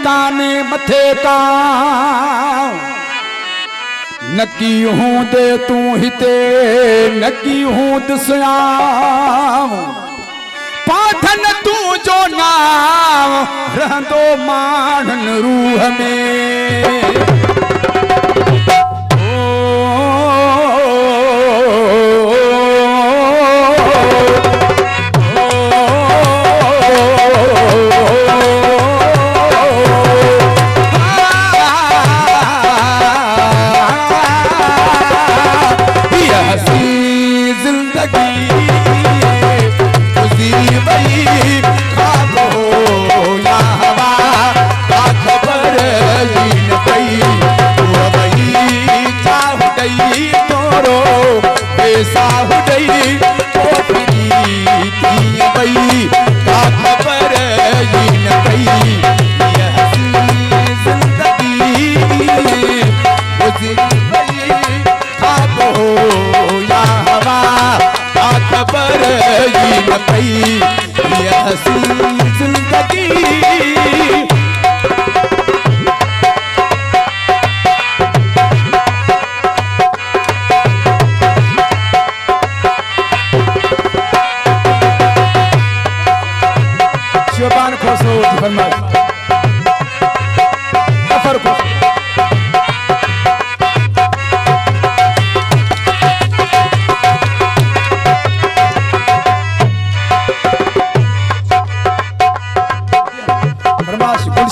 काने मथे का नकी हूं दे तू हिते नकी हूं दिसयां पाठन तू जो नाम रहंदो मानन रूह में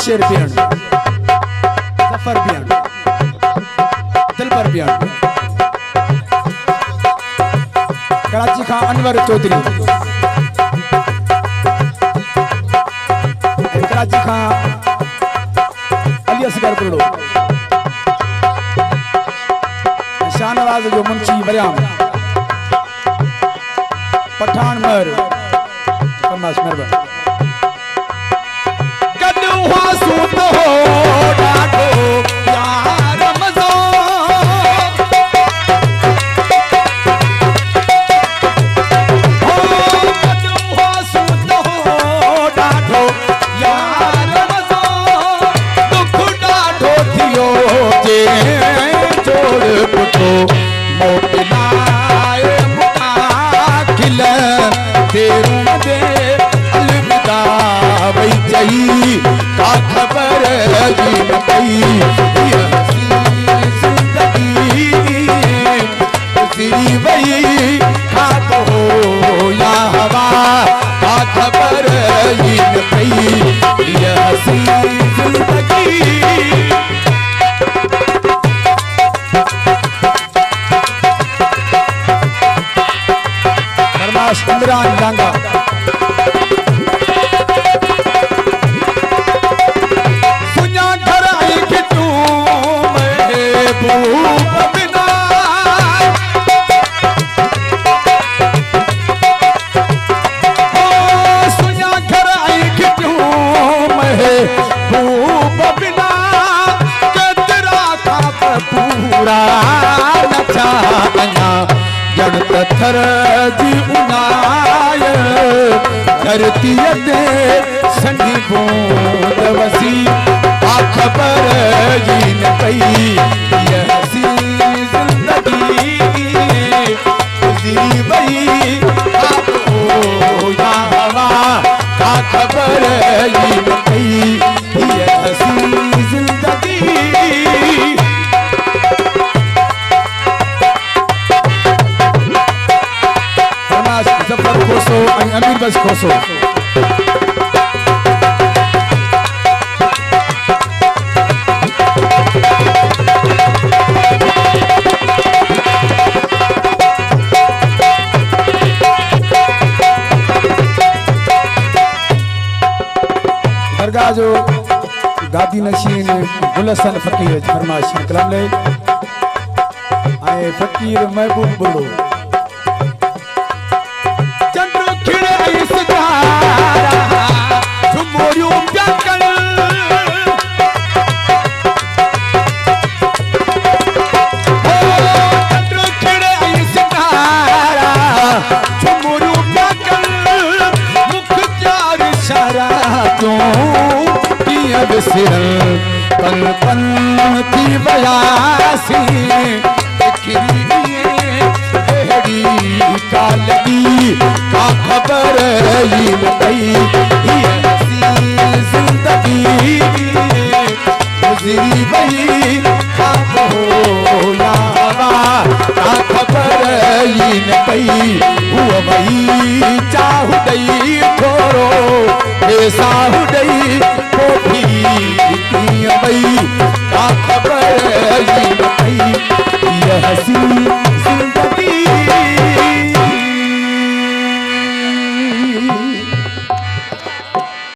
शेर बियण सफर बियण दिल पर बियण कराची खां अनवर चौधरी कराची खां अली असगर पुरड़ो शाहनवाज जो मुंशी बरियाम पठान मर फरमाश मेहरबान सूत हो डाढो यार मज़ो हो सूत हो डाढो यार मज़ो दुख डाढो थियो जे जोड़ पुठो मोकिलाए मुआखिल तेरूं दे अलविदा वई चई का खबर जी न पई जिंदगी गुज़री वई खाब हो या हवा का खबर जी न पई ये हसी जिंदगी फरमाश इमरान लांगा थर जी उनाय धरती ते संगी बूंद वसी आ खबर जी न पई ये हसी जिंदगी गुज़री वई खाब हो या हवा का खबर जी न पई ये हसी जिंदगी जफर खोसो अमीर बस खोसो दरगाह जो दादी नशीन गुलसन फकीर फरमाइश कलाम ले आए फकीर महबूब बोलो विसरन पन पन थी वयासी अहिड़ी का लॻी का ख़बर ई न पई